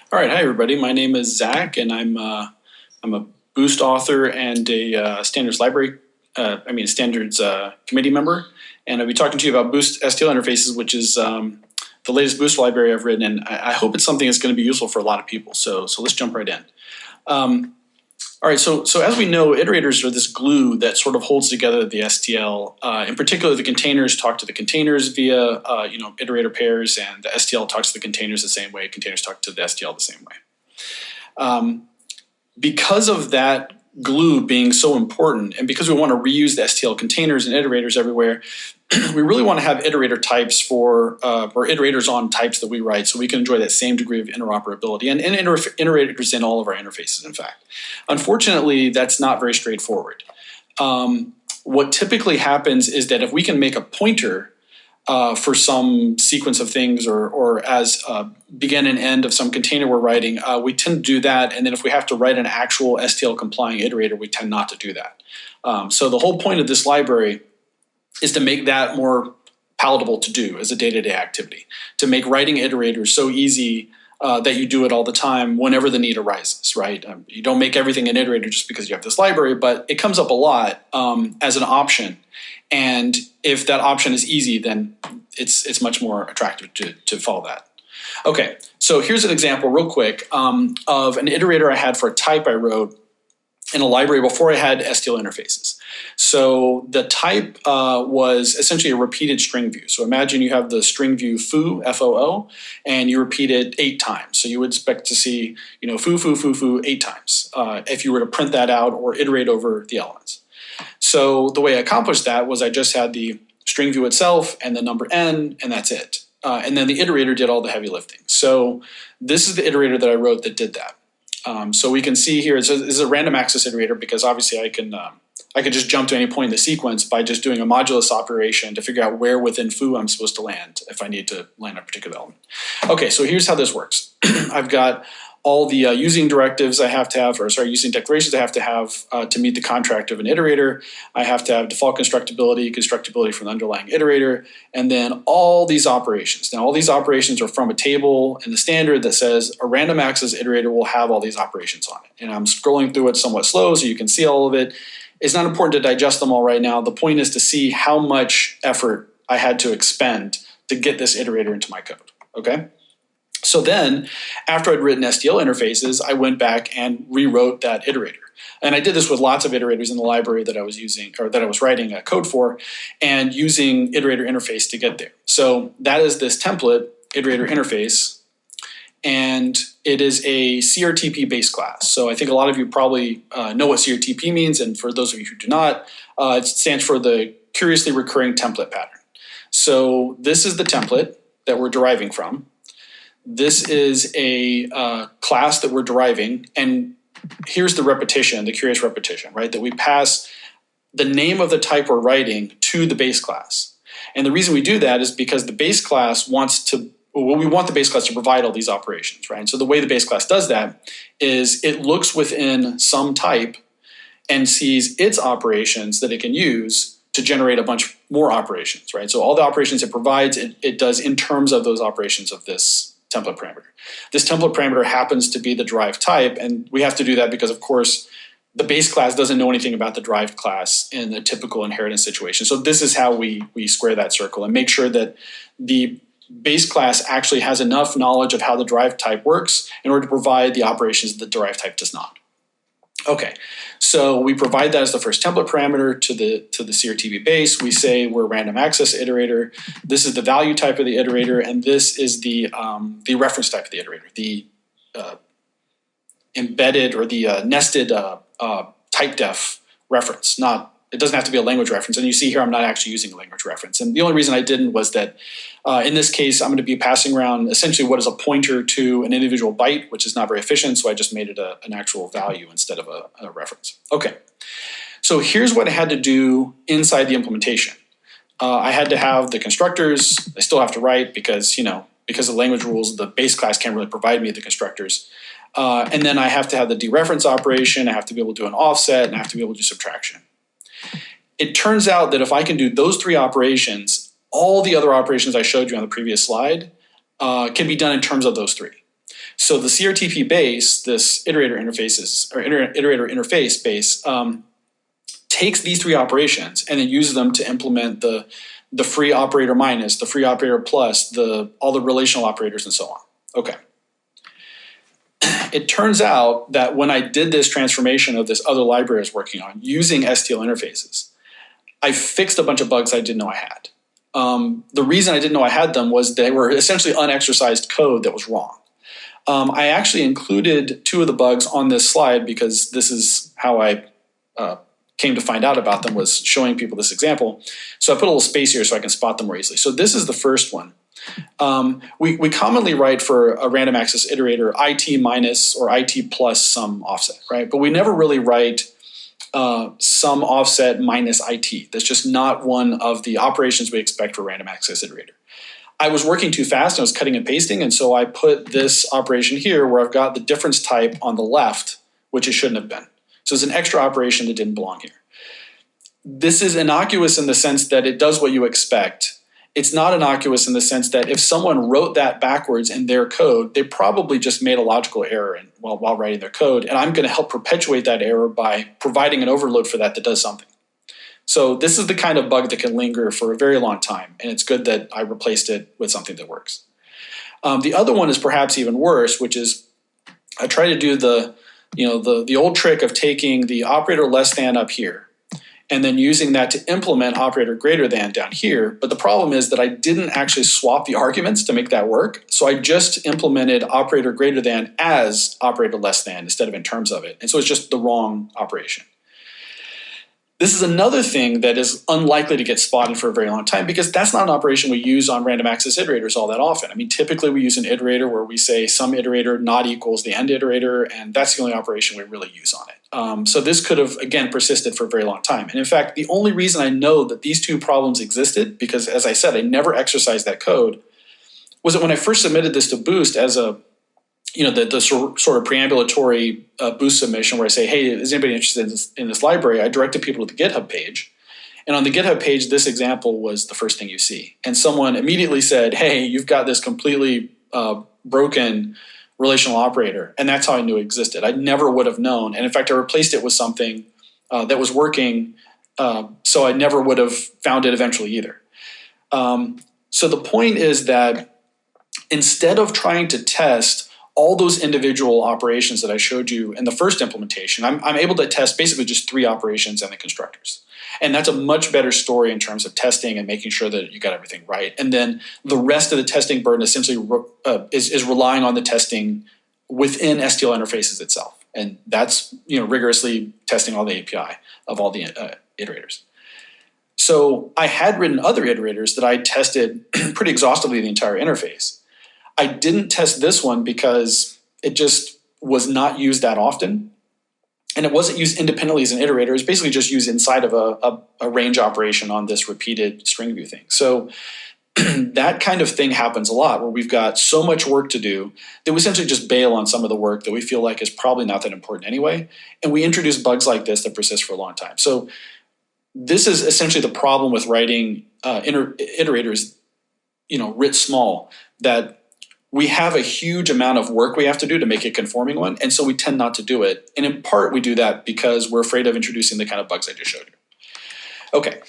All right, hi everybody. My name is Zach, and I'm a Boost author and a standards library, standards committee member. And I'll be talking to you about Boost.STLInterfaces, which is the latest Boost library I've written, and I hope it's something that's going to be useful for a lot of people. So let's jump right in. All right, so as we know, iterators are this glue that sort of holds together the STL. In particular, the containers talk to the containers via iterator pairs, and the STL talks to the containers the same way. Containers talk to the STL the same way. Because of that glue being so important, and because we want to reuse the STL containers and iterators everywhere, we really want to have iterator types for or iterators on types that we write, so we can enjoy that same degree of interoperability and iterators in all of our interfaces, in fact. Unfortunately, that's not very straightforward. What typically happens is that if we can make a pointer for some sequence of things or as begin and end of some container we're writing, we tend to do that. And then if we have to write an actual STL complying iterator, we tend not to do that. So the whole point of this library is to make that more palatable to do as a day-to-day activity, to make writing iterators so easy that you do it all the time whenever the need arises, right? You don't make everything an iterator just because you have this library, but it comes up a lot as an option. And if that option is easy, then it's much more attractive to follow that. Okay, so here's an example real quick of an iterator I had for a type I wrote in a library before I had STL interfaces. So the type was essentially a repeated string view. So imagine you have the string view foo, F-O-O, and you repeat it 8 times. So you would expect to see, foo, foo, foo, foo 8 times if you were to print that out or iterate over the elements. So the way I accomplished that was I just had the string view itself and the number n, and that's it. And then the iterator did all the heavy lifting. So this is the iterator that I wrote that did that. So we can see here, this is a random access iterator because obviously I could just jump to any point in the sequence by just doing a modulus operation to figure out where within foo I'm supposed to land if I need to land a particular element. Okay, so here's how this works. I've got all the using directives I have to have, using declarations I have to meet the contract of an iterator. I have to have default constructibility from the underlying iterator, and then all these operations. Now, all these operations are from a table in the standard that says a random access iterator will have all these operations on it. And I'm scrolling through it somewhat slow so you can see all of it. It's not important to digest them all right now. The point is to see how much effort I had to expend to get this iterator into my code, okay? So then, after I'd written STL interfaces, I went back and rewrote that iterator. And I did this with lots of iterators in the library that I was using, or that I was writing code for, and using iterator interface to get there. So that is this template, iterator interface, and it is a CRTP base class. So I think a lot of you probably know what CRTP means, and for those of you who do not, it stands for the Curiously Recurring Template Pattern. So this is the template that we're deriving from. This is a class that we're deriving, and here's the repetition, the curious repetition, right? That we pass the name of the type we're writing to the base class. And the reason we do that is because the base class we want the base class to provide all these operations, right? And so the way the base class does that is it looks within some type and sees its operations that it can use to generate a bunch more operations, right? So all the operations it provides, it does in terms of those operations of this template parameter. This template parameter happens to be the derived type, and we have to do that because, of course, the base class doesn't know anything about the derived class in a typical inheritance situation. So this is how we square that circle and make sure that the base class actually has enough knowledge of how the derived type works in order to provide the operations that the derived type does not. Okay, so we provide that as the first template parameter to the CRTP base. We say we're a random access iterator. This is the value type of the iterator, and this is the reference type of the iterator, the embedded or the nested type def reference. It doesn't have to be a language reference. And you see here I'm not actually using a language reference. And the only reason I didn't was that in this case I'm going to be passing around essentially what is a pointer to an individual byte, which is not very efficient, so I just made it an actual value instead of a reference. Okay, so here's what I had to do inside the implementation. I had to have the constructors. I still have to write because of language rules, the base class can't really provide me the constructors. And then I have to have the dereference operation. I have to be able to do an offset, and I have to be able to do subtraction. It turns out that if I can do those 3 operations, all the other operations I showed you on the previous slide can be done in terms of those 3. So the CRTP base, this iterator interfaces or iterator interface base, takes these three operations and then uses them to implement the free operator minus, the free operator plus, all the relational operators and so on. Okay. It turns out that when I did this transformation of this other library I was working on using STL interfaces, I fixed a bunch of bugs I didn't know I had. The reason I didn't know I had them was they were essentially unexercised code that was wrong. I actually included two of the bugs on this slide because this is how I came to find out about them, was showing people this example. So I put a little space here so I can spot them more easily. So this is the first one. We commonly write for a random access iterator IT minus or IT plus some offset, right? But we never really write some offset minus IT. That's just not one of the operations we expect for random access iterator. I was working too fast, I was cutting and pasting, and so I put this operation here where I've got the difference type on the left, which it shouldn't have been. So it's an extra operation that didn't belong here. This is innocuous in the sense that it does what you expect. It's not innocuous in the sense that if someone wrote that backwards in their code, they probably just made a logical error while writing their code, and I'm going to help perpetuate that error by providing an overload for that does something. So this is the kind of bug that can linger for a very long time, and it's good that I replaced it with something that works. The other one is perhaps even worse, which is I try to do the old trick of taking the operator less than up here and then using that to implement operator greater than down here. But the problem is that I didn't actually swap the arguments to make that work. So I just implemented operator greater than as operator less than instead of in terms of it. And so it's just the wrong operation. This is another thing that is unlikely to get spotted for a very long time because that's not an operation we use on random access iterators all that often. I mean, typically we use an iterator where we say some iterator not equals the end iterator, and that's the only operation we really use on it. So this could have, again, persisted for a very long time. And in fact, the only reason I know that these two problems existed, because as I said, I never exercised that code, was that when I first submitted this to Boost as a the sort of preambulatory Boost submission where I say, hey, is anybody interested in this library? I directed people to the GitHub page. And on the GitHub page, this example was the first thing you see. And someone immediately said, hey, you've got this completely broken relational operator. And that's how I knew it existed. I never would have known. And in fact, I replaced it with something that was working, so I never would have found it eventually either. So the point is that instead of trying to test all those individual operations that I showed you in the first implementation, I'm able to test basically just three operations and the constructors. And that's a much better story in terms of testing and making sure that you got everything right. And then the rest of the testing burden essentially is relying on the testing within STL interfaces itself. And that's rigorously testing all the API of all the iterators. So I had written other iterators that I tested pretty exhaustively the entire interface. I didn't test this one because it just was not used that often. And it wasn't used independently as an iterator. It was basically just used inside of a range operation on this repeated string view thing. So that kind of thing happens a lot where we've got so much work to do that we essentially just bail on some of the work that we feel like is probably not that important anyway. And we introduce bugs like this that persist for a long time. So this is essentially the problem with writing iterators, writ small, that we have a huge amount of work we have to do to make a conforming one, and so we tend not to do it. And in part, we do that because we're afraid of introducing the kind of bugs I just showed you. Okay,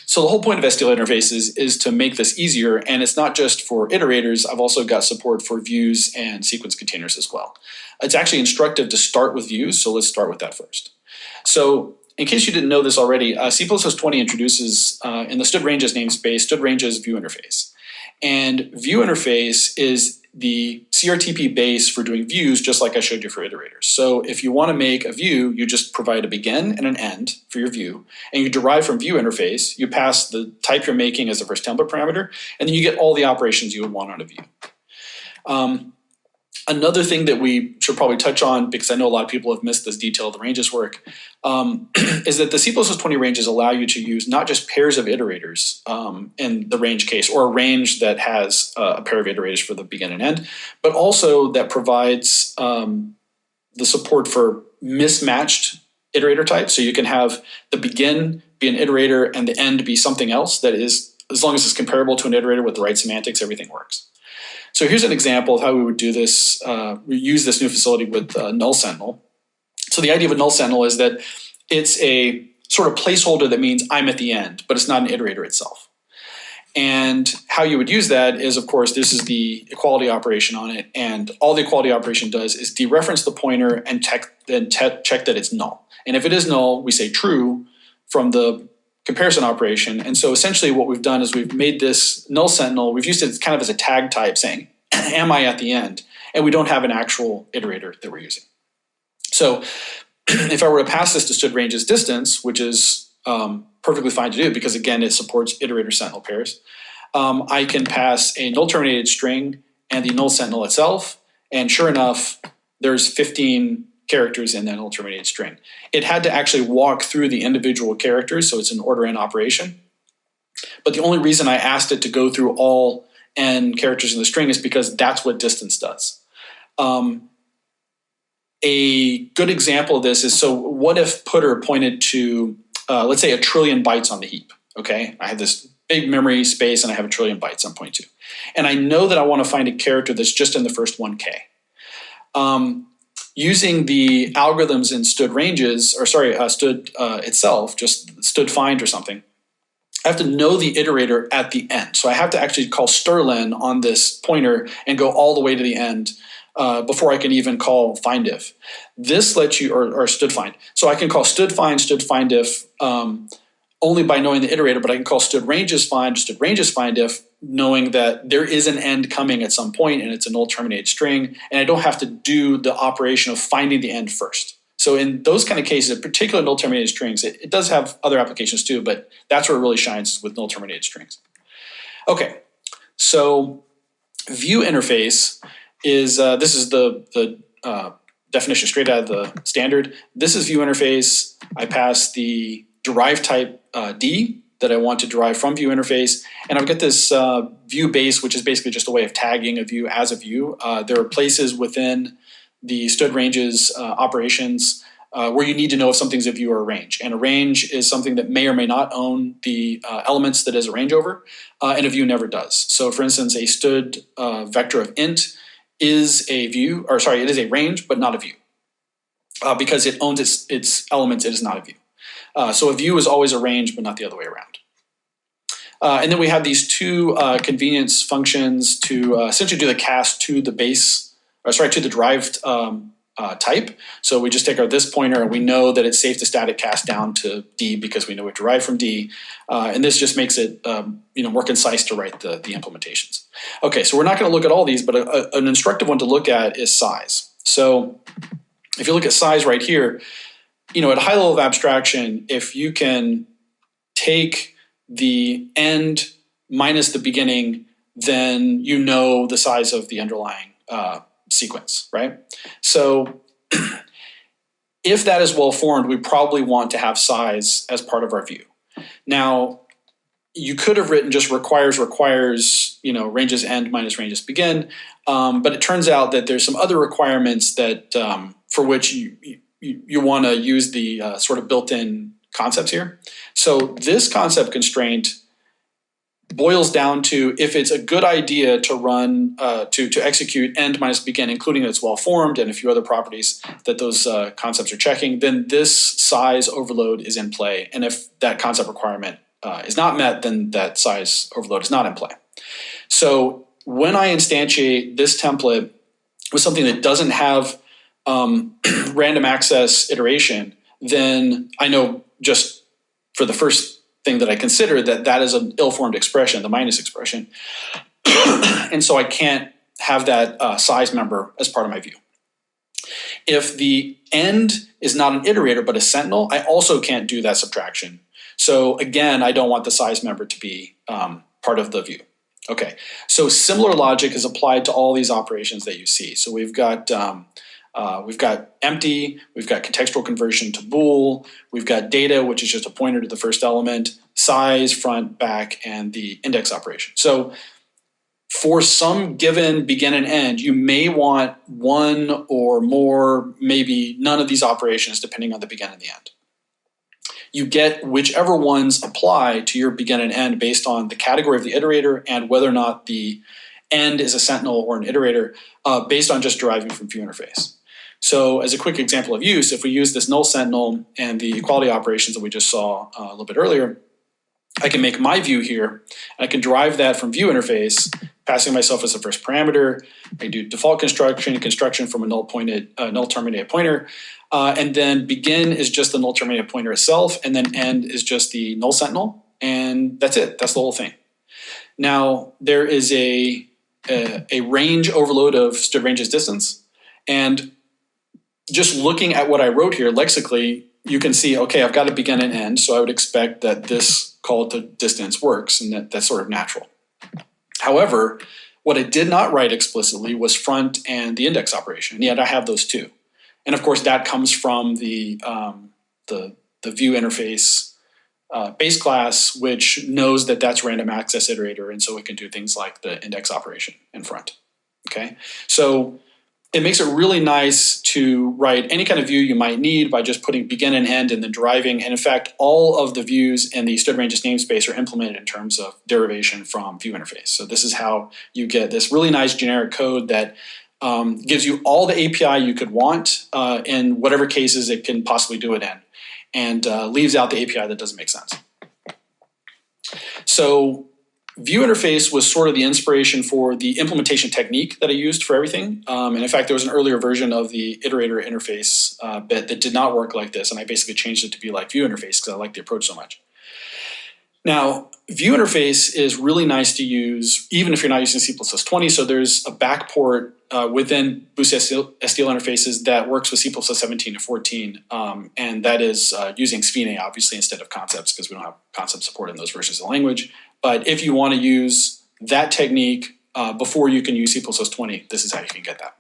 so the whole point of STL interfaces is to make this easier, and it's not just for iterators. I've also got support for views and sequence containers as well. It's actually instructive to start with views, so let's start with that first. So in case you didn't know this already, C++20 introduces, in the std_ranges namespace, std_ranges view interface. And view interface is the CRTP base for doing views, just like I showed you for iterators. So if you want to make a view, you just provide a begin and an end for your view, and you derive from view interface, you pass the type you're making as the first template parameter, and then you get all the operations you would want on a view. Another thing that we should probably touch on, because I know a lot of people have missed this detail of the ranges work, is that the C++20 ranges allow you to use not just pairs of iterators in the range case, or a range that has a pair of iterators for the begin and end, but also that provides the support for mismatched iterator types. So you can have the begin be an iterator and the end be something else that is, as long as it's comparable to an iterator with the right semantics, everything works. So here's an example of how we would do this. We use this new facility with null sentinel. So the idea of a null sentinel is that it's a sort of placeholder that means I'm at the end, but it's not an iterator itself. And how you would use that is, of course, this is the equality operation on it, and all the equality operation does is dereference the pointer and check that it's null. And if it is null, we say true from the comparison operation. And so essentially what we've done is we've made this null sentinel, we've used it kind of as a tag type saying, am I at the end? And we don't have an actual iterator that we're using. So if I were to pass this to std_ranges distance, which is perfectly fine to do because again, it supports iterator sentinel pairs, I can pass a null terminated string and the null sentinel itself. And sure enough, there's 15 characters in that null terminated string. It had to actually walk through the individual characters, so it's an order n operation. But the only reason I asked it to go through all n characters in the string is because that's what distance does. A good example of this is, so what if putter pointed to, let's say, 1 trillion bytes on the heap, okay? I have this big memory space and I have 1 trillion bytes I'm pointing to. And I know that I want to find a character that's just in the first 1K. Using the algorithms in std_ranges, or sorry, std itself, just std_find or something, I have to know the iterator at the end. So I have to actually call strlen on this pointer and go all the way to the end before I can even call findIf. This lets you, or std_find. So I can call std_find, std_findIf only by knowing the iterator, but I can call std_ranges find, std_ranges findIf, knowing that there is an end coming at some point and it's a null terminated string, and I don't have to do the operation of finding the end first. So in those kind of cases, particularly null terminated strings, it does have other applications too, but that's where it really shines with null terminated strings. Okay, so view interface is, this is the definition straight out of the standard. This is view interface. I pass the derived type D that I want to derive from view interface. And I've got this view base, which is basically just a way of tagging a view as a view. There are places within the std_ranges operations where you need to know if something's a view or a range. And a range is something that may or may not own the elements that is a range over, and a view never does. So for instance, a std vector of int is a view, or sorry, it is a range, but not a view. Because it owns its elements, it is not a view. So a view is always a range, but not the other way around. And then we have these two convenience functions to essentially do the cast to the base, or sorry, to the derived type. So we just take our this pointer and we know that it's safe to static cast down to D because we know it derived from D. And this just makes it more concise to write the implementations. Okay, so we're not going to look at all these, but an instructive one to look at is size. So if you look at size right here, at a high level of abstraction, if you can take the end minus the beginning, then you know the size of the underlying sequence, right? So if that is well formed, we probably want to have size as part of our view. Now, you could have written just requires, ranges end minus ranges begin, but it turns out that there's some other requirements that for which you want to use the sort of built-in concepts here. So this concept constraint boils down to if it's a good idea to run, to execute end minus begin, including that it's well-formed and a few other properties that those concepts are checking, then this size overload is in play. And if that concept requirement is not met, then that size overload is not in play. So when I instantiate this template with something that doesn't have random access iteration, then I know just for the first thing that I consider that is an ill-formed expression, the minus expression. And so I can't have that size member as part of my view. If the end is not an iterator but a sentinel, I also can't do that subtraction. So again, I don't want the size member to be part of the view. Okay, so similar logic is applied to all these operations that you see. So we've got empty, we've got contextual conversion to bool, we've got data, which is just a pointer to the first element, size, front, back, and the index operation. So for some given begin and end, you may want one or more, maybe none of these operations, depending on the begin and the end. You get whichever ones apply to your begin and end based on the category of the iterator and whether or not the end is a sentinel or an iterator based on just deriving from view interface. So as a quick example of use, if we use this null sentinel and the equality operations that we just saw a little bit earlier, I can make my view here, and I can derive that from view interface, passing myself as the first parameter. I do default construction from a null terminated pointer, and then begin is just the null terminated pointer itself, and then end is just the null sentinel, and that's it. That's the whole thing. Now there is a range overload of std ranges distance, and just looking at what I wrote here lexically, you can see, okay, I've got a begin and end, so I would expect that this call to distance works, and that's sort of natural. However, what I did not write explicitly was front and the index operation, and yet I have those two. And of course, that comes from the view interface base class, which knows that that's random access iterator, and so it can do things like the index operation in front. Okay, so it makes it really nice to write any kind of view you might need by just putting begin and end and then deriving. And in fact, all of the views in the std ranges namespace are implemented in terms of derivation from view interface. So this is how you get this really nice generic code that gives you all the API you could want in whatever cases it can possibly do it in, and leaves out the API that doesn't make sense. So view interface was sort of the inspiration for the implementation technique that I used for everything. And in fact, there was an earlier version of the iterator interface bit that did not work like this, and I basically changed it to be like view interface because I like the approach so much. Now, view interface is really nice to use even if you're not using C++20. So there's a backport within Boost.STL interfaces that works with C++17 and 14, and that is using svna obviously instead of concepts because we don't have concept support in those versions of the language. But if you want to use that technique before you can use C++20, this is how you can get that.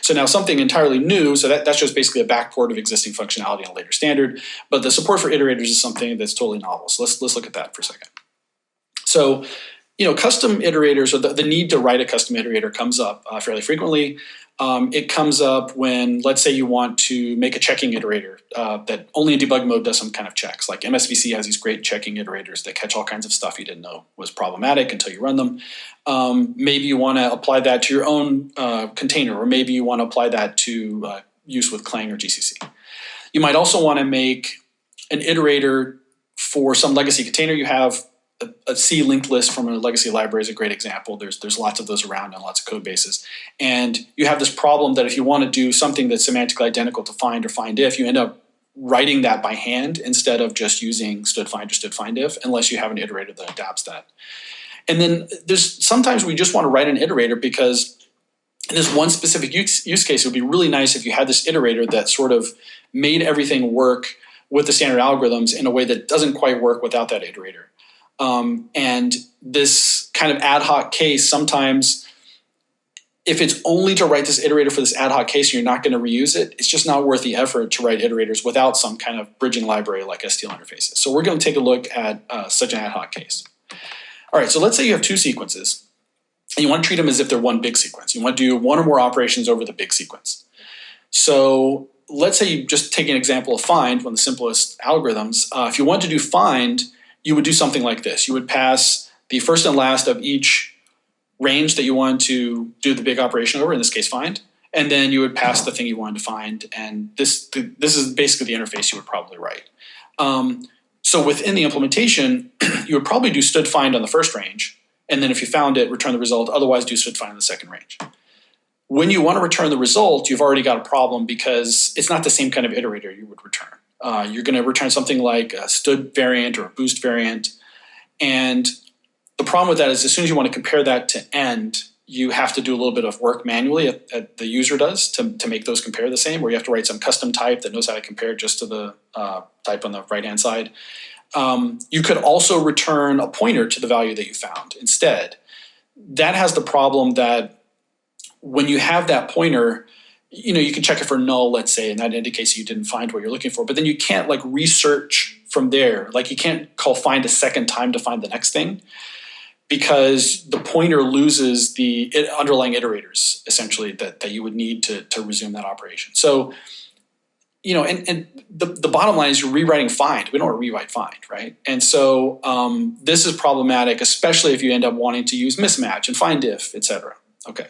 So now something entirely new, so that's just basically a backport of existing functionality in a later standard, but the support for iterators is something that's totally novel. So let's look at that for a second. So, custom iterators, or the need to write a custom iterator comes up fairly frequently. It comes up when, let's say you want to make a checking iterator that only in debug mode does some kind of checks. Like MSVC has these great checking iterators that catch all kinds of stuff you didn't know was problematic until you run them. Maybe you want to apply that to your own container, or maybe you want to apply that to use with Clang or GCC. You might also want to make an iterator for some legacy container you have. A C linked list from a legacy library is a great example. There's lots of those around and lots of code bases. And you have this problem that if you want to do something that's semantically identical to find or findIf, you end up writing that by hand instead of just using std_find or std_findIf, unless you have an iterator that adapts that. And then sometimes we just want to write an iterator because in this one specific use case, it would be really nice if you had this iterator that sort of made everything work with the standard algorithms in a way that doesn't quite work without that iterator. And this kind of ad hoc case, sometimes if it's only to write this iterator for this ad hoc case and you're not going to reuse it, it's just not worth the effort to write iterators without some kind of bridging library like STL interfaces. So we're going to take a look at such an ad hoc case. All right, so let's say you have two sequences and you want to treat them as if they're one big sequence. You want to do one or more operations over the big sequence. So let's say you just take an example of find, one of the simplest algorithms. If you want to do find, you would do something like this. You would pass the first and last of each range that you want to do the big operation over, in this case find, and then you would pass the thing you wanted to find, and this is basically the interface you would probably write. So within the implementation, you would probably do std_find on the first range, and then if you found it, return the result, otherwise do std_find on the second range. When you want to return the result, you've already got a problem because it's not the same kind of iterator you would return. You're going to return something like a std variant or a boost variant. And the problem with that is as soon as you want to compare that to end, you have to do a little bit of work manually the user does to make those compare the same, where you have to write some custom type that knows how to compare just to the type on the right-hand side. You could also return a pointer to the value that you found instead. That has the problem that when you have that pointer, you can check it for null, let's say, and that indicates you didn't find what you're looking for. But then you can't research from there. You can't call find a second time to find the next thing because the pointer loses the underlying iterators, essentially, that you would need to resume that operation. So and the bottom line is you're rewriting find. We don't want to rewrite find, right? And so this is problematic, especially if you end up wanting to use mismatch and find if, etc. Okay.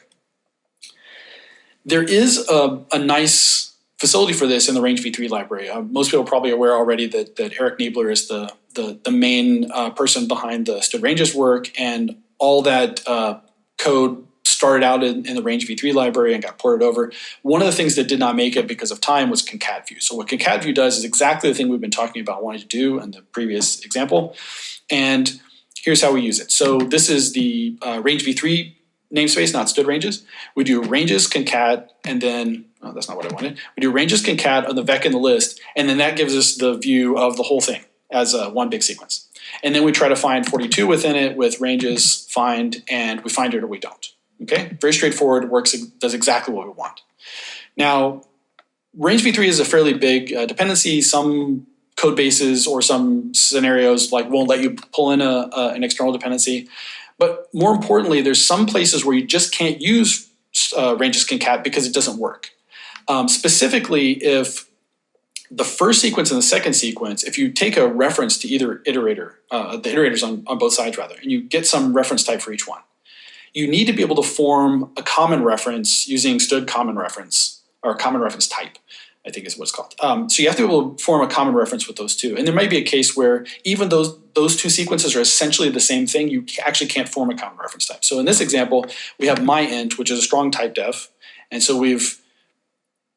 There is a nice facility for this in the range v3 library. Most people are probably aware already that Eric Niebler is the main person behind the stood ranges work, and all that code started out in the range v3 library and got ported over. One of the things that did not make it because of time was Concat View. So what Concat View does is exactly the thing we've been talking about wanting to do in the previous example. And here's how we use it. So this is the range v3 namespace, not stood ranges. We do ranges concat, and then, oh, that's not what I wanted. We do ranges concat on the vec in the list, and then that gives us the view of the whole thing as one big sequence. And then we try to find 42 within it with ranges find, and we find it or we don't. Okay, very straightforward, works, does exactly what we want. Now, range v3 is a fairly big dependency. Some code bases or some scenarios won't let you pull in an external dependency. But more importantly, there's some places where you just can't use ranges concat because it doesn't work. Specifically, if the first sequence and the second sequence, if you take a reference to either iterator, the iterators on both sides rather, and you get some reference type for each one, you need to be able to form a common reference using stood common reference, or common reference type, I think is what it's called. So you have to be able to form a common reference with those two. And there might be a case where even those two sequences are essentially the same thing, you actually can't form a common reference type. So in this example, we have myInt, which is a strong type def. And so we've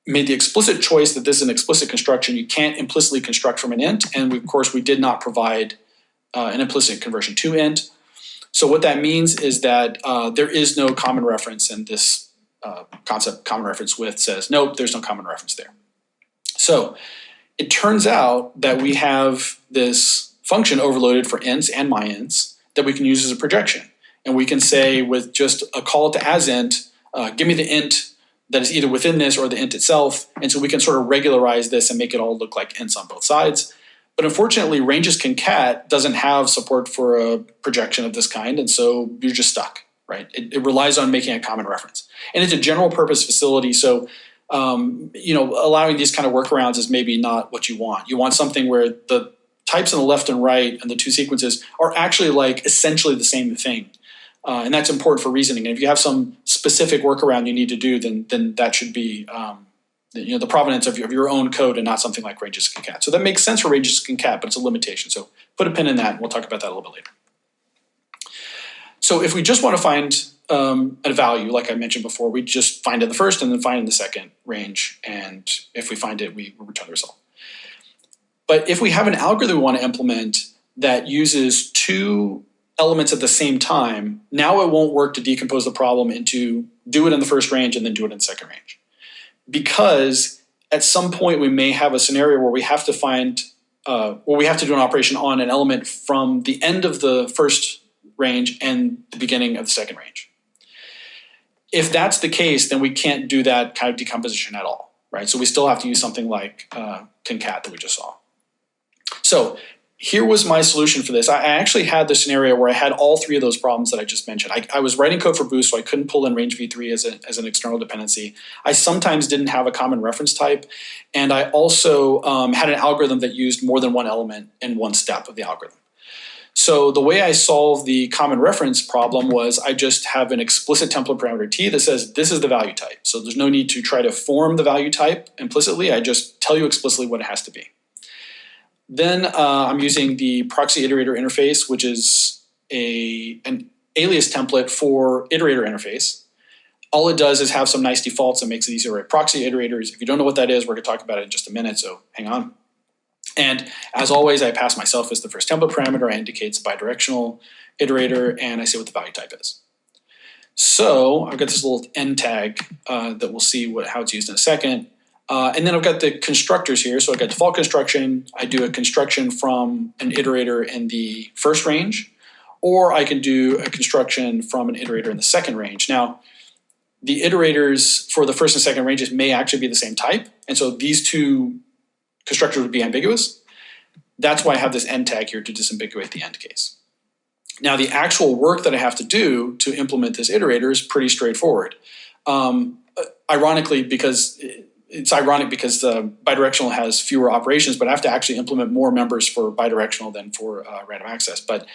made the explicit choice that this is an explicit construction. You can't implicitly construct from an int. And of course, we did not provide an implicit conversion to int. So what that means is that there is no common reference, and this concept common reference with says, nope, there's no common reference there. So it turns out that we have this function overloaded for ints and myints that we can use as a projection. And we can say with just a call to asInt, give me the int that is either within this or the int itself. And so we can sort of regularize this and make it all look like ints on both sides. But unfortunately, ranges concat doesn't have support for a projection of this kind, and so you're just stuck, right? It relies on making a common reference. And it's a general purpose facility, so allowing these kind of workarounds is maybe not what you want. You want something where the types on the left and right and the two sequences are actually essentially the same thing. And that's important for reasoning. And if you have some specific workaround you need to do, then that should be the provenance of your own code and not something like ranges concat. So that makes sense for ranges concat, but it's a limitation. So put a pin in that, and we'll talk about that a little bit later. So if we just want to find a value, like I mentioned before, we just find in the first and then find in the second range. And if we find it, we return the result. But if we have an algorithm we want to implement that uses two elements at the same time, now it won't work to decompose the problem into do it in the first range and then do it in the second range. Because at some point we may have a scenario where we have to find, we have to do an operation on an element from the end of the first range and the beginning of the second range. If that's the case, then we can't do that kind of decomposition at all, right? So we still have to use something like concat that we just saw. So here was my solution for this. I actually had the scenario where I had all three of those problems that I just mentioned. I was writing code for Boost, so I couldn't pull in range v3 as an external dependency. I sometimes didn't have a common reference type, and I also had an algorithm that used more than one element in one step of the algorithm. So the way I solved the common reference problem was I just have an explicit template parameter t that says this is the value type. So there's no need to try to form the value type implicitly. I just tell you explicitly what it has to be. Then I'm using the Proxy Iterator interface, which is an alias template for iterator interface. All it does is have some nice defaults and makes it easier to write proxy iterators. If you don't know what that is, we're going to talk about it in just a minute, so hang on. And as always, I pass myself as the first template parameter. I indicate it's a bidirectional iterator, and I say what the value type is. So I've got this little end tag that we'll see how it's used in a second. And then I've got the constructors here. So I've got default construction. I do a construction from an iterator in the first range, or I can do a construction from an iterator in the second range. Now, the iterators for the first and second ranges may actually be the same type. And so these two constructors would be ambiguous. That's why I have this end tag here to disambiguate the end case. Now, the actual work that I have to do to implement this iterator is pretty straightforward. Ironically, because it's ironic because bidirectional has fewer operations, but I have to actually implement more members for bidirectional than for random access. But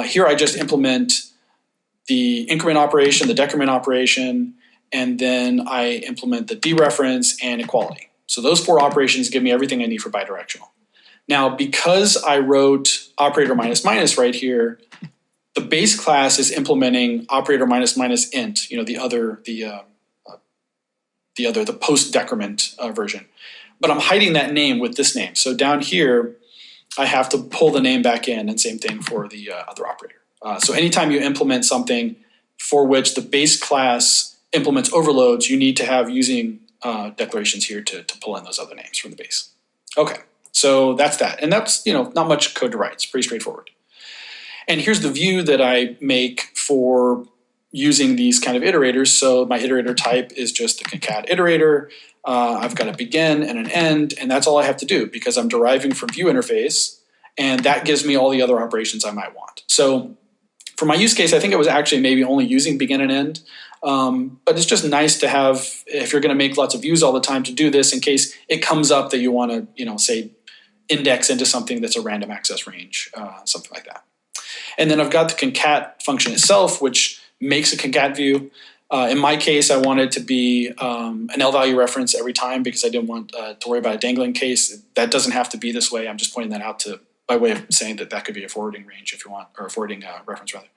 here I just implement the increment operation, the decrement operation, and then I implement the dereference and equality. So those 4 operations give me everything I need for bidirectional. Now, because I wrote operator minus minus right here, the base class is implementing operator minus minus int, the post-decrement version. But I'm hiding that name with this name. So down here, I have to pull the name back in, and same thing for the other operator. So anytime you implement something for which the base class implements overloads, you need to have using declarations here to pull in those other names from the base. Okay, so that's that. And that's not much code to write. It's pretty straightforward. And here's the view that I make for using these kind of iterators. So my iterator type is just the concat iterator. I've got a begin and an end, and that's all I have to do because I'm deriving from view interface, and that gives me all the other operations I might want. So for my use case, I think I was actually maybe only using begin and end, but it's just nice to have, if you're going to make lots of views all the time, to do this in case it comes up that you want to, say, index into something that's a random access range, something like that. And then I've got the concat function itself, which makes a concat view. In my case, I want it to be an L value reference every time because I didn't want to worry about a dangling case. That doesn't have to be this way. I'm just pointing that out by way of saying that could be a forwarding range if you want, or a forwarding reference rather.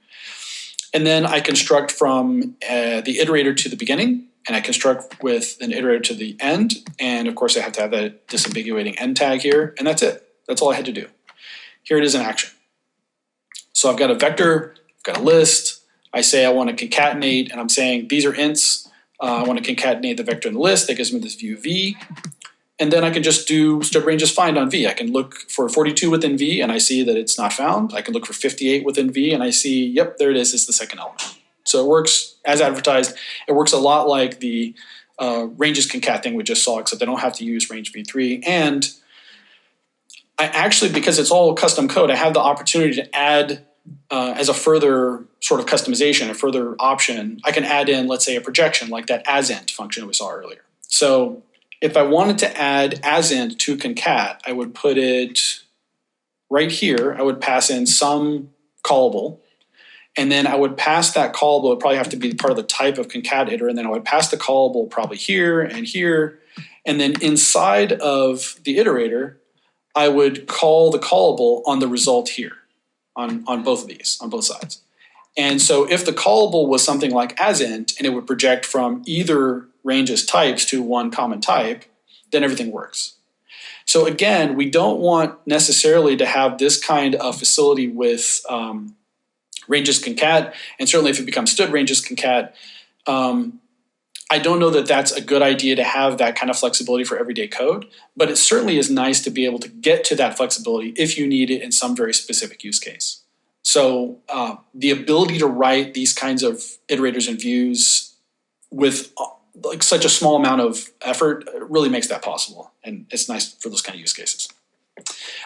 And then I construct from the iterator to the beginning, and I construct with an iterator to the end. And of course, I have to have that disambiguating end tag here, and that's it. That's all I had to do. Here it is in action. So I've got a vector, I've got a list. I say I want to concatenate, and I'm saying these are ints. I want to concatenate the vector and the list. That gives me this view v. And then I can just do std ranges find on v. I can look for 42 within v, and I see that it's not found. I can look for 58 within v, and I see, yep, there it is. It's the second element. So it works as advertised. It works a lot like the ranges concat thing we just saw, except I don't have to use range v3. And I actually, because it's all custom code, I have the opportunity to add as a further sort of customization, a further option, I can add in, let's say, a projection like that asint function we saw earlier. So if I wanted to add asint to concat, I would put it right here. I would pass in some callable, and then I would pass that callable. It would probably have to be part of the type of concat-iter, and then I would pass the callable probably here and here. And then inside of the iterator, I would call the callable on the result here. On both of these, on both sides. And so if the callable was something like asint, and it would project from either ranges types to one common type, then everything works. So again, we don't want necessarily to have this kind of facility with ranges concat, and certainly if it becomes std ranges concat, I don't know that that's a good idea to have that kind of flexibility for everyday code, but it certainly is nice to be able to get to that flexibility if you need it in some very specific use case. So the ability to write these kinds of iterators and views with like such a small amount of effort really makes that possible, and it's nice for those kind of use cases.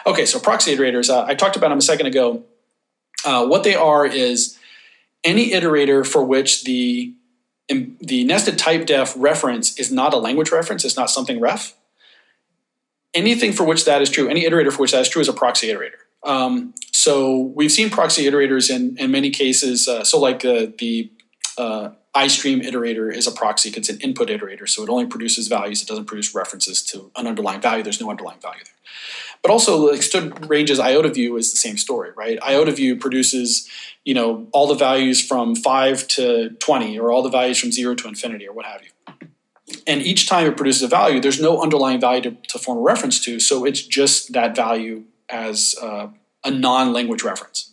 Okay, so proxy iterators, I talked about them a second ago. What they are is any iterator for which the nested type def reference is not a language reference, it's not something ref. Anything for which that is true, any iterator for which that is true is a proxy iterator. So we've seen proxy iterators in many cases. So like the iStream iterator is a proxy because it's an input iterator. So it only produces values. It doesn't produce references to an underlying value. There's no underlying value there. But also like std ranges iota view is the same story, right? Iota view produces, all the values from 5 to 20 or all the values from 0 to infinity or what have you. And each time it produces a value, there's no underlying value to form a reference to. So it's just that value as a non-language reference.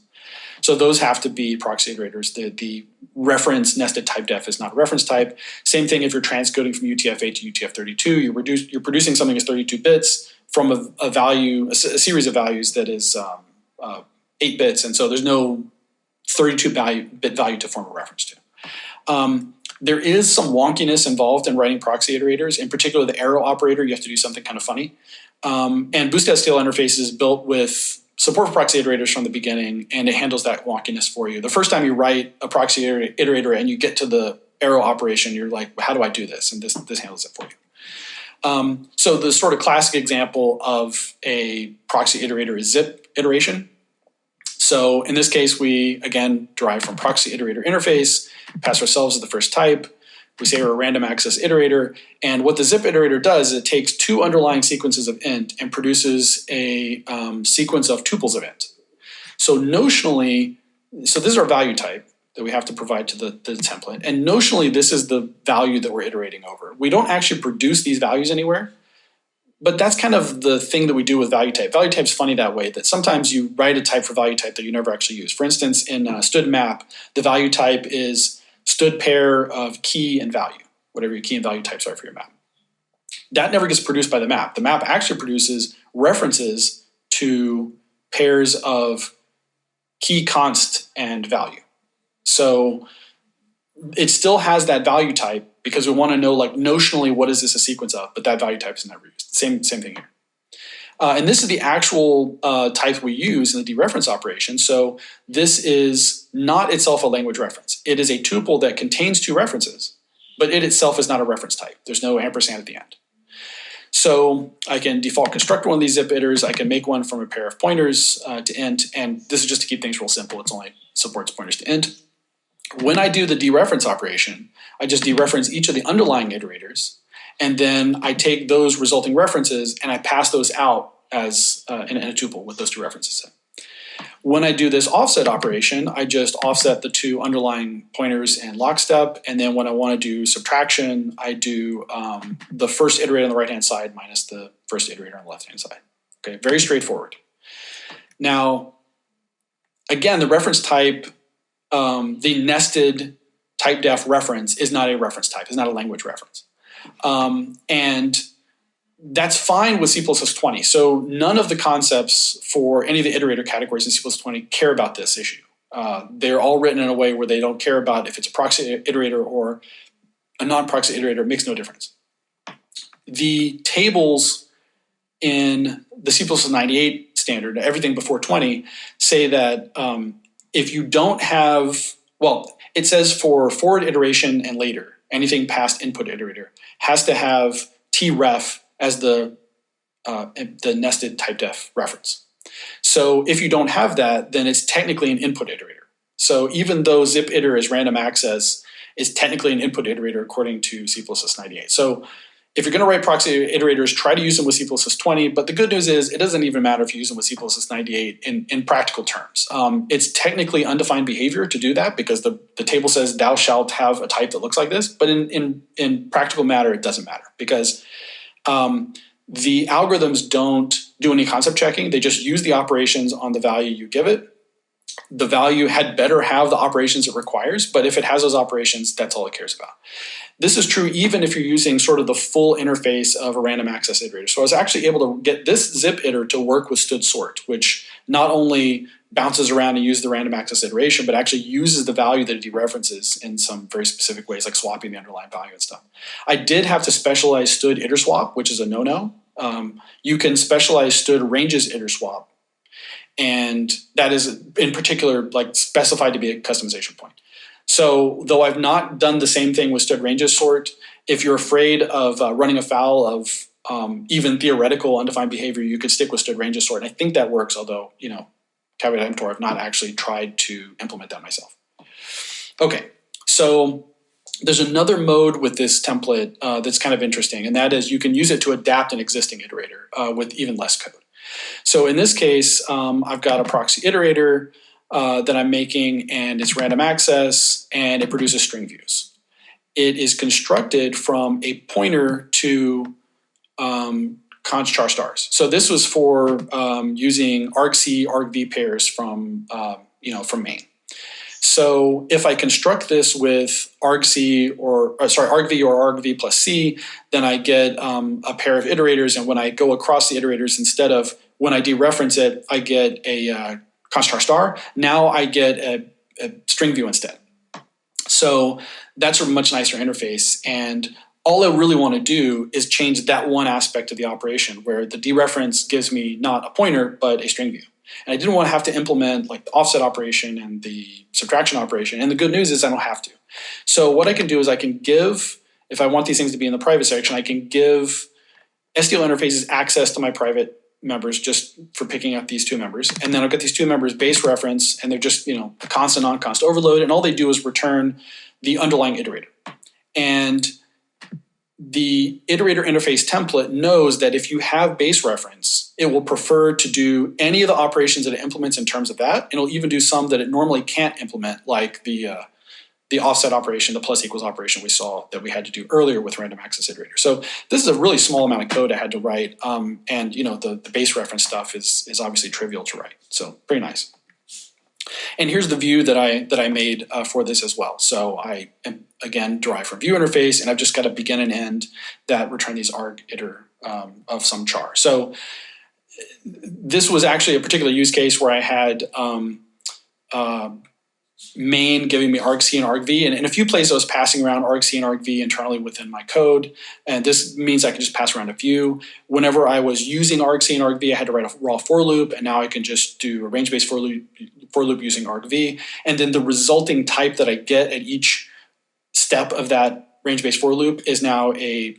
So those have to be proxy iterators. The reference nested type def is not a reference type. Same thing if you're transcoding from UTF-8 to UTF-32. You're producing something as 32 bits from a value, a series of values that is 8 bits. And so there's no 32-bit value to form a reference to. There is some wonkiness involved in writing proxy iterators. In particular, the arrow operator, you have to do something kind of funny. And Boost.STL interface is built with support for proxy iterators from the beginning, and it handles that wonkiness for you. The first time you write a proxy iterator and you get to the arrow operation, you're like, well, how do I do this? And this handles it for you. So the sort of classic example of a proxy iterator is zip iteration. So in this case, we, again, derive from Proxy Iterator interface, pass ourselves as the first type. We say we're a random access iterator. And what the zip iterator does is it takes two underlying sequences of int and produces a sequence of tuples of int. So notionally, so this is our value type that we have to provide to the template. And notionally, this is the value that we're iterating over. We don't actually produce these values anywhere. But that's kind of the thing that we do with value type. Value type is funny that way, that sometimes you write a type for value type that you never actually use. For instance, in std map, the value type is std pair of key and value, whatever your key and value types are for your map. That never gets produced by the map. The map actually produces references to pairs of key, const, and value. So it still has that value type because we want to know, like, notionally what is this a sequence of, but that value type is never used. Same thing here. And this is the actual type we use in the dereference operation. So this is not itself a language reference. It is a tuple that contains two references, but it itself is not a reference type. There's no ampersand at the end. So I can default construct one of these zip iters. I can make one from a pair of pointers to int, and this is just to keep things real simple. It's only supports pointers to int. When I do the dereference operation, I just dereference each of the underlying iterators, and then I take those resulting references and I pass those out as in a tuple with those two references in. When I do this offset operation, I just offset the two underlying pointers in lockstep, and then when I want to do subtraction, I do the first iterator on the right-hand side minus the first iterator on the left-hand side. Okay, very straightforward. Now, again, the reference type, the nested type def reference is not a reference type, it's not a language reference. And that's fine with C++20. So none of the concepts for any of the iterator categories in C++20 care about this issue. They're all written in a way where they don't care about if it's a proxy iterator or a non-proxy iterator. It makes no difference. The tables in the C++98 standard, everything before 20, say that if you don't have, well, it says for forward iteration and later, anything past input iterator has to have tref as the nested type def reference. So if you don't have that, then it's technically an input iterator. So even though zip iter is random access, is technically an input iterator according to C++98. So if you're going to write proxy iterators, try to use them with C++20, but the good news is it doesn't even matter if you use them with C++98 in practical terms. It's technically undefined behavior to do that because the table says thou shalt have a type that looks like this, but in practical matter, it doesn't matter because the algorithms don't do any concept checking. They just use the operations on the value you give it. The value had better have the operations it requires, but if it has those operations, that's all it cares about. This is true even if you're using sort of the full interface of a random access iterator. So I was actually able to get this zip iter to work with std sort, which not only bounces around and uses the random access iteration, but actually uses the value that it dereferences in some very specific ways, like swapping the underlying value and stuff. I did have to specialize std iter swap, which is a no-no. You can specialize std ranges iter swap, and that is in particular like specified to be a customization point. So though I've not done the same thing with std ranges sort, if you're afraid of running afoul of even theoretical undefined behavior, you could stick with std ranges sort. And I think that works, although, you know, caveat emptor, I've not actually tried to implement that myself. Okay, so there's another mode with this template that's kind of interesting, and that is you can use it to adapt an existing iterator with even less code. So in this case, I've got a proxy iterator that I'm making, and it's random access, and it produces string views. It is constructed from a pointer to const char stars. So this was for using argc, argv pairs from from main. So if I construct this with argc argv or argv plus c, then I get a pair of iterators, and when I go across the iterators, instead of when I dereference it, I get a const char star. Now I get a string view instead. So that's a much nicer interface, and all I really want to do is change that one aspect of the operation where the dereference gives me not a pointer, but a string view. And I didn't want to have to implement like the offset operation and the subtraction operation. And the good news is I don't have to. So what I can do is I can give, if I want these things to be in the private section, I can give STL interfaces access to my private members just for picking up these two members. And then I've got these two members base reference, and they're just, a const and non-const overload. And all they do is return the underlying iterator. And the iterator interface template knows that if you have base reference, it will prefer to do any of the operations that it implements in terms of that. And it'll even do some that it normally can't implement, like the offset operation, the plus equals operation we saw that we had to do earlier with random access iterator. So this is a really small amount of code I had to write. And the base reference stuff is obviously trivial to write. So pretty nice. And here's the view that I made for this as well. So I am, again, derived from view interface, and I've just got a begin and end that return these arg iter of some char. So this was actually a particular use case where I had main giving me argc and argv, and in a few places I was passing around argc and argv internally within my code, and this means I can just pass around a view. Whenever I was using argc and argv, I had to write a raw for loop, and now I can just do a range-based for loop using argv, and then the resulting type that I get at each step of that range-based for loop is now a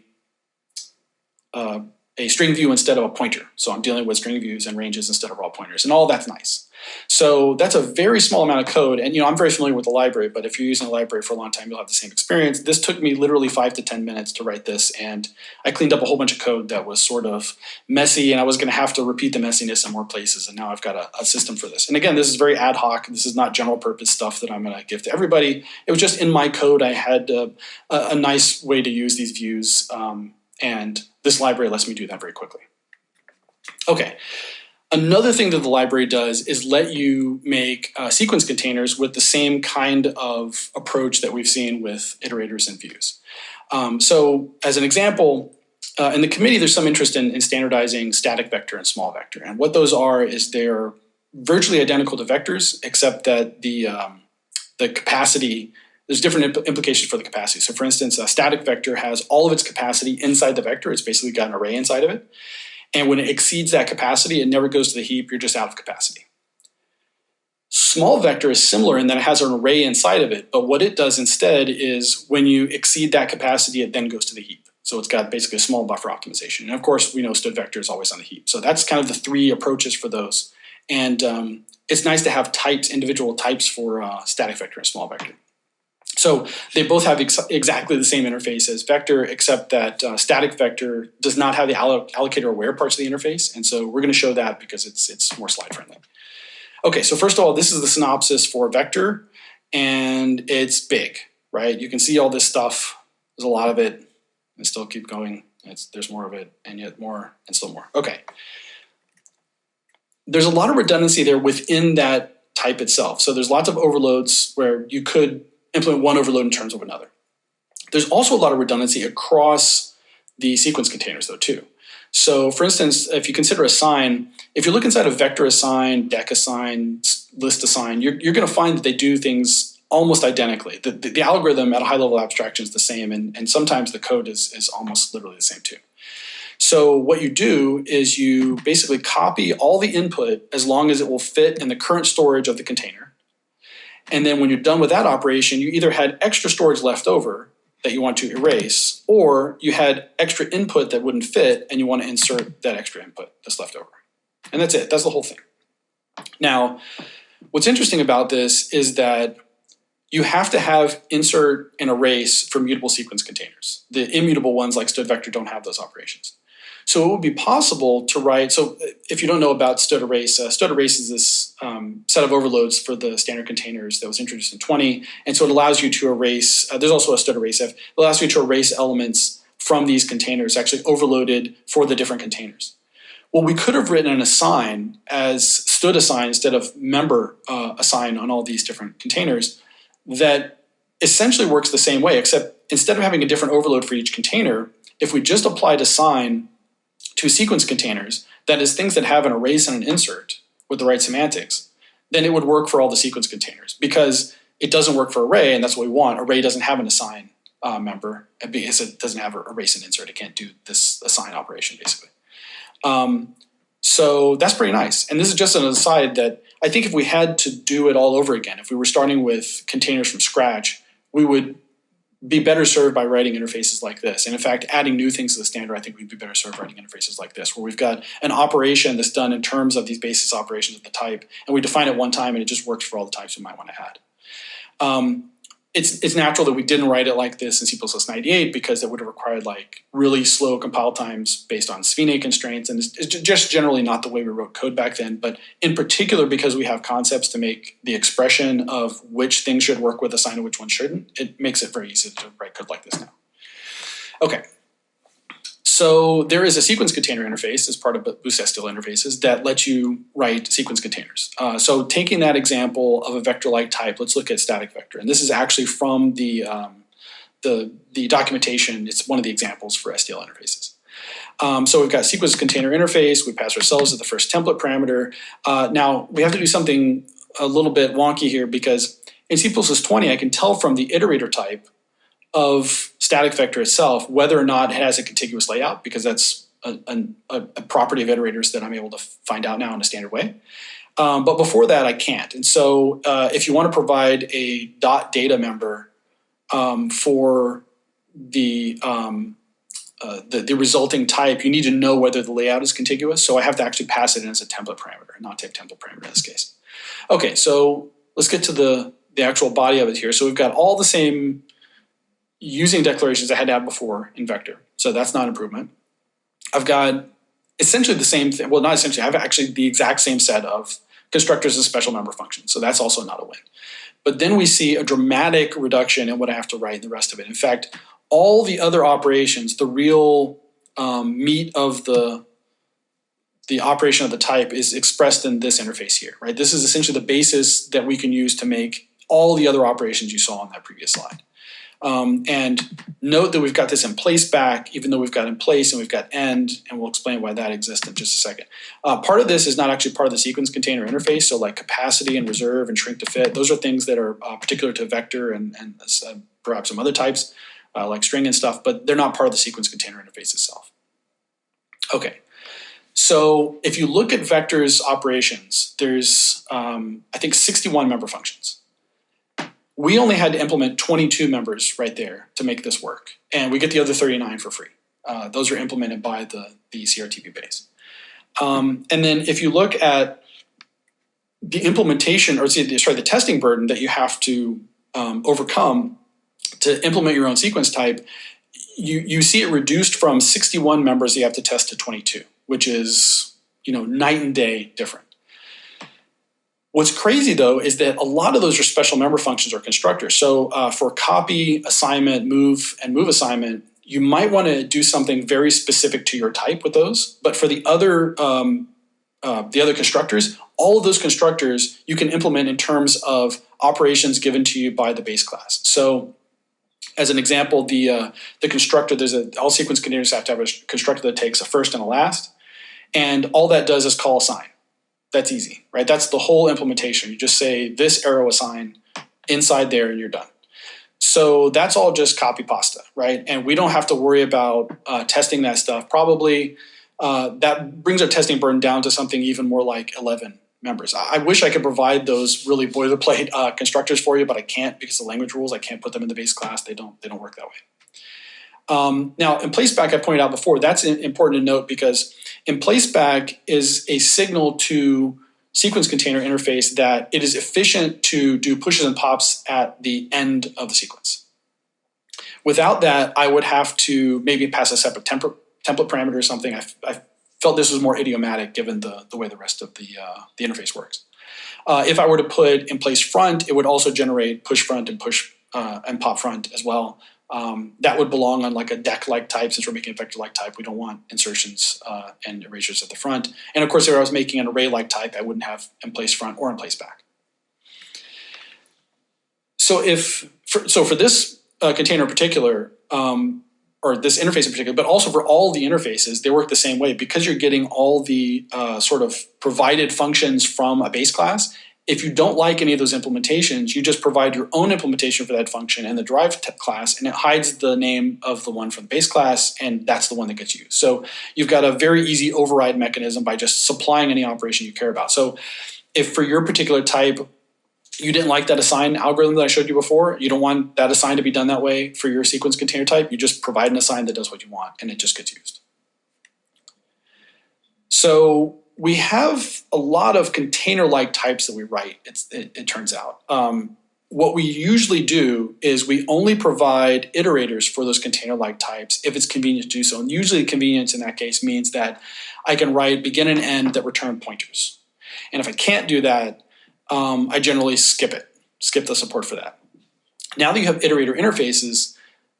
string view instead of a pointer. So I'm dealing with string views and ranges instead of raw pointers, and all that's nice. So that's a very small amount of code, and I'm very familiar with the library, but if you're using a library for a long time, you'll have the same experience. This took me literally 5 to 10 minutes to write this, and I cleaned up a whole bunch of code that was sort of messy, and I was going to have to repeat the messiness in more places, and now I've got a system for this. And again, this is very ad hoc. This is not general purpose stuff that I'm going to give to everybody. It was just in my code, I had a nice way to use these views, and this library lets me do that very quickly. Okay. Another thing that the library does is let you make sequence containers with the same kind of approach that we've seen with iterators and views. So as an example, in the committee, there's some interest in standardizing static vector and small vector. And what those are is they're virtually identical to vectors, except that the capacity, there's different implications for the capacity. So for instance, a static vector has all of its capacity inside the vector. It's basically got an array inside of it. And when it exceeds that capacity, it never goes to the heap. You're just out of capacity. Small vector is similar in that it has an array inside of it, but what it does instead is when you exceed that capacity, it then goes to the heap. So it's got basically a small buffer optimization. And of course, we know std vector is always on the heap. So that's kind of the three approaches for those. And it's nice to have types, individual types for static vector and small vector. So they both have exactly the same interface as vector, except that static vector does not have the allocator aware parts of the interface. And so we're going to show that because it's more slide friendly. Okay, so first of all, this is the synopsis for vector, and it's big, right? You can see all this stuff. There's a lot of it, and still keep going. There's more of it, and yet more, and still more. Okay. There's a lot of redundancy there within that type itself. So there's lots of overloads where you could implement one overload in terms of another. There's also a lot of redundancy across the sequence containers though too. So for instance, if you consider assign, if you look inside of vector assign, dec assign, list assign, you're going to find that they do things almost identically. The algorithm at a high level abstraction is the same, and sometimes the code is almost literally the same too. So what you do is you basically copy all the input as long as it will fit in the current storage of the container. And then when you're done with that operation, you either had extra storage left over that you want to erase, or you had extra input that wouldn't fit and you want to insert that extra input that's left over. And that's it. That's the whole thing. Now, what's interesting about this is that you have to have insert and erase for mutable sequence containers. The immutable ones like std vector don't have those operations. So it would be possible to write, so if you don't know about std erase is this set of overloads for the standard containers that was introduced in 20. And so it allows you to erase, there's also a std erase if, it allows you to erase elements from these containers actually overloaded for the different containers. Well, we could have written an assign as std assign instead of member assign on all these different containers that essentially works the same way, except instead of having a different overload for each container, if we just applied assign to sequence containers, that is things that have an erase and an insert with the right semantics, then it would work for all the sequence containers because it doesn't work for array, and that's what we want. Array doesn't have an assign member because it doesn't have an erase and insert. It can't do this assign operation basically. So that's pretty nice. And this is just an aside that I think if we had to do it all over again, if we were starting with containers from scratch, we would be better served by writing interfaces like this. And in fact, adding new things to the standard, I think we'd be better served writing interfaces like this, where we've got an operation that's done in terms of these basis operations of the type, and we define it one time and it just works for all the types we might want to add. It's natural that we didn't write it like this in C++98 because it would have required like really slow compile times based on SVNA constraints, and it's just generally not the way we wrote code back then. But in particular, because we have concepts to make the expression of which things should work with a sign and which one shouldn't, it makes it very easy to write code like this now. Okay. So there is a sequence container interface as part of Boost.STL interfaces that lets you write sequence containers. So taking that example of a vector-like type, let's look at static vector. And this is actually from the documentation. It's one of the examples for STL interfaces. So we've got sequence container interface. We pass ourselves as the first template parameter. Now we have to do something a little bit wonky here because in C++20, I can tell from the iterator type of static vector itself whether or not it has a contiguous layout, because that's a property of iterators that I'm able to find out now in a standard way. But before that, I can't. And so if you want to provide a .data member for the resulting type, you need to know whether the layout is contiguous. So I have to actually pass it in as a template parameter, not type template parameter in this case. Okay, so let's get to the actual body of it here. So we've got all the same using declarations I had to have before in vector. So that's not an improvement. I've got essentially the same thing. Well, not essentially. I have actually the exact same set of constructors and special member functions. So that's also not a win. But then we see a dramatic reduction in what I have to write in the rest of it. In fact, all the other operations, the real meat of the operation of the type is expressed in this interface here, right? This is essentially the basis that we can use to make all the other operations you saw on that previous slide. And note that we've got this InPlaceBack, even though we've got InPlace and we've got end, and we'll explain why that exists in just a second. Part of this is not actually part of the sequence container interface, so like capacity and reserve and shrink to fit, those are things that are particular to vector and perhaps some other types, like string and stuff, but they're not part of the sequence container interface itself. Okay, so if you look at vector's operations, there's, I think, 61 member functions. We only had to implement 22 members right there to make this work. And we get the other 39 for free. Those are implemented by the CRTP base. And then if you look at the implementation, or the testing burden that you have to overcome to implement your own sequence type, you see it reduced from 61 members you have to test to 22, which is night and day different. What's crazy, though, is that a lot of those are special member functions or constructors. So for copy, assignment, move, and move assignment, you might want to do something very specific to your type with those. But for the other constructors, all of those constructors you can implement in terms of operations given to you by the base class. So as an example, the constructor, all sequence containers have to have a constructor that takes a first and a last. And all that does is call assign. That's easy, right? That's the whole implementation. You just say this arrow assign inside there and you're done. So that's all just copy pasta, right? And we don't have to worry about testing that stuff. Probably that brings our testing burden down to something even more like 11 members. I wish I could provide those really boilerplate constructors for you, but I can't because of language rules. I can't put them in the base class. They don't work that way. Now, InPlaceBack, I pointed out before, that's important to note because InPlaceBack is a signal to sequence container interface that it is efficient to do pushes and pops at the end of the sequence. Without that, I would have to maybe pass a separate template parameter or something. I felt this was more idiomatic given the way the rest of the interface works. If I were to put InPlace front, it would also generate push front and push and pop front as well. That would belong on like a deck-like type. Since we're making a vector-like type, we don't want insertions and erasures at the front. And of course, if I was making an array-like type, I wouldn't have InPlace front or InPlaceBack. So for this container in particular, or this interface in particular, but also for all the interfaces, they work the same way. Because you're getting all the sort of provided functions from a base class, if you don't like any of those implementations, you just provide your own implementation for that function in the derived class, and it hides the name of the one from the base class, and that's the one that gets used. So you've got a very easy override mechanism by just supplying any operation you care about. So if for your particular type, you didn't like that assign algorithm that I showed you before. You don't want that assign to be done that way for your sequence container type. You just provide an assign that does what you want, and it just gets used. So we have a lot of container-like types that we write, it turns out. What we usually do is we only provide iterators for those container-like types if it's convenient to do so. And usually convenience in that case means that I can write begin and end that return pointers. And if I can't do that, I generally skip the support for that. Now that you have iterator interfaces,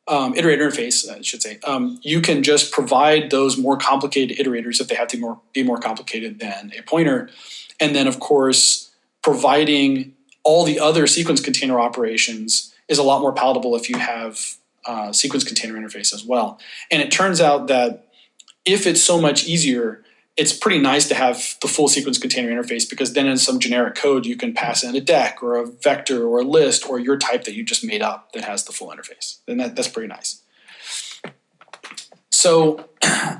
iterator interface, I should say, you can just provide those more complicated iterators if they have to be more complicated than a pointer. And then, of course, providing all the other sequence container operations is a lot more palatable if you have sequence container interface as well. And it turns out that if it's so much easier, it's pretty nice to have the full sequence container interface, because then in some generic code, you can pass in a deck or a vector or a list or your type that you just made up that has the full interface. And that's pretty nice. So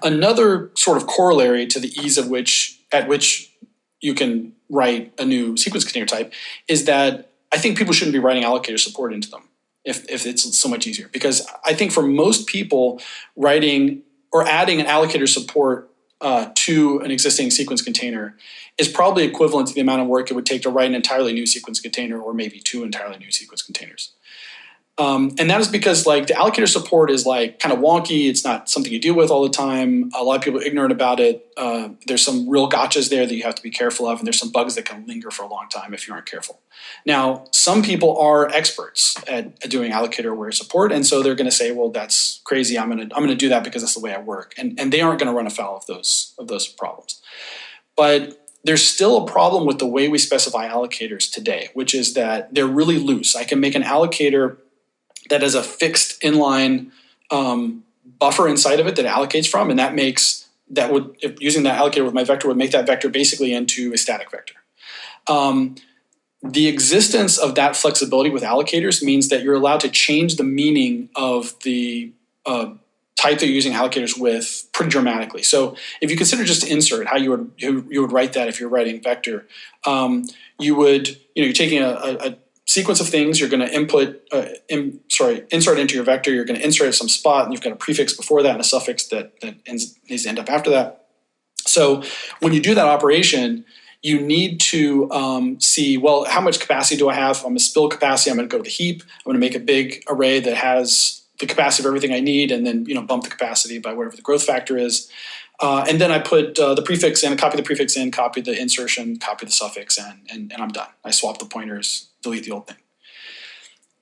another sort of corollary to the ease at which you can write a new sequence container type is that I think people shouldn't be writing allocator support into them if it's so much easier. Because I think for most people, writing or adding an allocator support to an existing sequence container is probably equivalent to the amount of work it would take to write an entirely new sequence container, or maybe two entirely new sequence containers. And that is because like the allocator support is like kind of wonky. It's not something you deal with all the time. A lot of people are ignorant about it. There's some real gotchas there that you have to be careful of, and there's some bugs that can linger for a long time if you aren't careful. Now, some people are experts at doing allocator aware support, and so they're going to say, "Well, that's crazy. I'm going to do that because that's the way I work," and they aren't going to run afoul of those problems. But there's still a problem with the way we specify allocators today, which is that they're really loose. I can make an allocator that has a fixed inline buffer inside of it that it allocates from, and using that allocator with my vector would make that vector basically into a static vector. The existence of that flexibility with allocators means that you're allowed to change the meaning of the type that you're using allocators with pretty dramatically. So if you consider just insert, how you would write that if you're writing vector, you're taking a sequence of things, you're going to insert into your vector, you're going to insert at some spot, and you've got a prefix before that and a suffix that needs to end up after that. So when you do that operation, you need to see, well, how much capacity do I have? If I'm a spill capacity, I'm going to go to the heap. I'm going to make a big array that has the capacity of everything I need, and then bump the capacity by whatever the growth factor is. And then I put the prefix in, copy the prefix in, copy the insertion, copy the suffix, and I'm done. I swap the pointers, delete the old thing.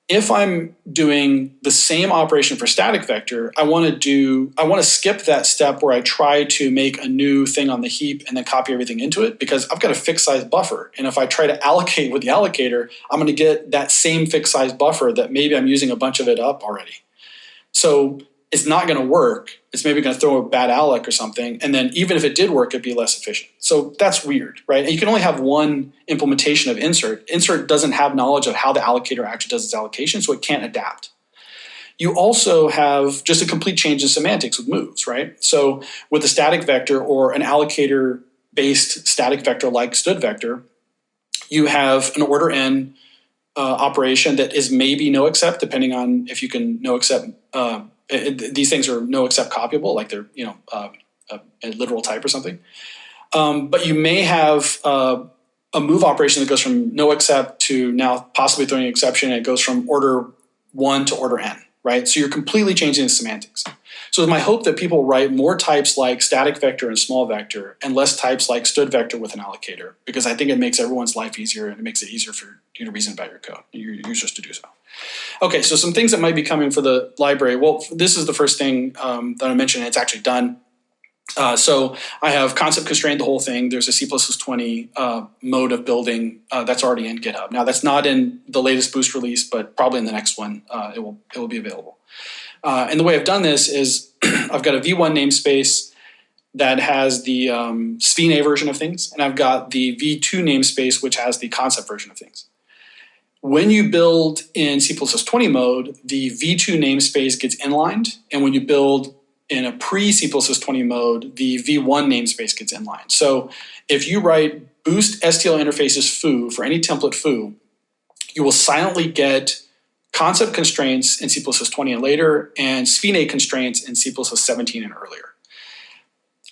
If I'm doing the same operation for static vector, I want to skip that step where I try to make a new thing on the heap and then copy everything into it, because I've got a fixed size buffer. And if I try to allocate with the allocator, I'm going to get that same fixed size buffer that maybe I'm using a bunch of it up already. So it's not going to work. It's maybe going to throw a bad alloc or something. And then even if it did work, it'd be less efficient. So that's weird, right? And you can only have one implementation of insert. Insert doesn't have knowledge of how the allocator actually does its allocation, so it can't adapt. You also have just a complete change in semantics with moves, right? So with a static vector or an allocator-based static vector like std vector, you have an order n operation that is maybe noexcept, depending on if you can noexcept. These things are noexcept copyable, like they're a literal type or something. But you may have a move operation that goes from noexcept to now possibly throwing an exception, and it goes from order 1 to order n, right? So you're completely changing the semantics. So it's my hope that people write more types like static vector and small vector, and less types like std vector with an allocator, because I think it makes everyone's life easier, and it makes it easier for you to reason about your code, your users to do so. Okay, so some things that might be coming for the library. Well, this is the first thing that I mentioned, and it's actually done. So I have concept constrained the whole thing. There's a C++20 mode of building that's already in GitHub. Now that's not in the latest Boost release, but probably in the next one it will be available. And the way I've done this is I've got a v1 namespace that has the svna version of things, and I've got the v2 namespace which has the concept version of things. When you build in C++20 mode, the v2 namespace gets inlined, and when you build in a pre-C++20 mode, the v1 namespace gets inlined. So if you write Boost.STL interfaces foo for any template foo, you will silently get concept constraints in C++20 and later, and SVNA constraints in C++17 and earlier.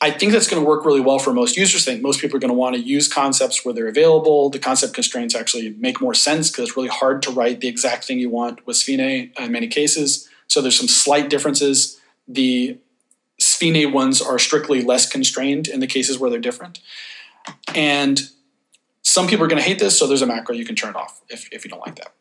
I think that's going to work really well for most users. I think most people are going to want to use concepts where they're available. The concept constraints actually make more sense because it's really hard to write the exact thing you want with SVNA in many cases. So there's some slight differences. The SVNA ones are strictly less constrained in the cases where they're different. And some people are going to hate this, so there's a macro you can turn it off if you don't like that.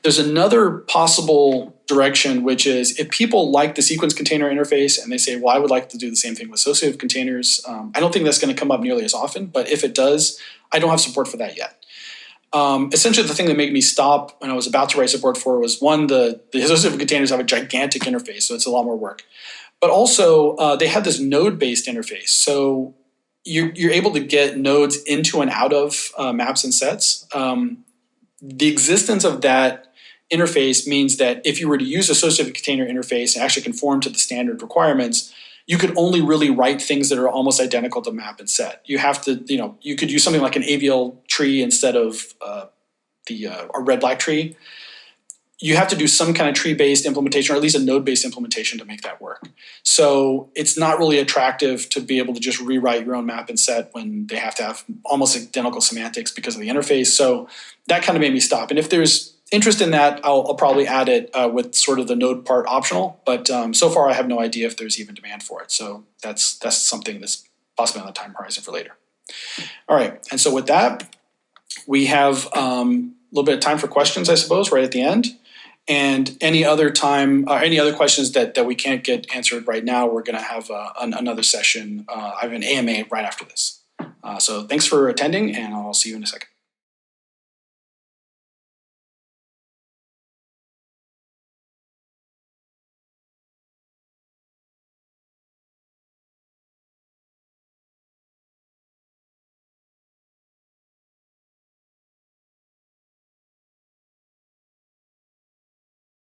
There's another possible direction, which is if people like the sequence container interface and they say, well, I would like to do the same thing with associative containers. I don't think that's going to come up nearly as often, but if it does, I don't have support for that yet. Essentially, the thing that made me stop when I was about to write support for was, one, the associative containers have a gigantic interface, so it's a lot more work. But also, they have this node-based interface. So you're able to get nodes into and out of maps and sets. The existence of that interface means that if you were to use associative container interface and actually conform to the standard requirements, you could only really write things that are almost identical to map and set. You have to, you could use something like an AVL tree instead of a red-black tree. You have to do some kind of tree-based implementation, or at least a node-based implementation to make that work. So it's not really attractive to be able to just rewrite your own map and set when they have to have almost identical semantics because of the interface. So that kind of made me stop. And if there's interest in that, I'll probably add it with sort of the node part optional. But so far, I have no idea if there's even demand for it. So that's something that's possibly on the time horizon for later. All right. And so with that, we have a little bit of time for questions, I suppose, right at the end. And any other time, any other questions that we can't get answered right now, we're going to have another session. I have an AMA right after this. So thanks for attending, and I'll see you in a second.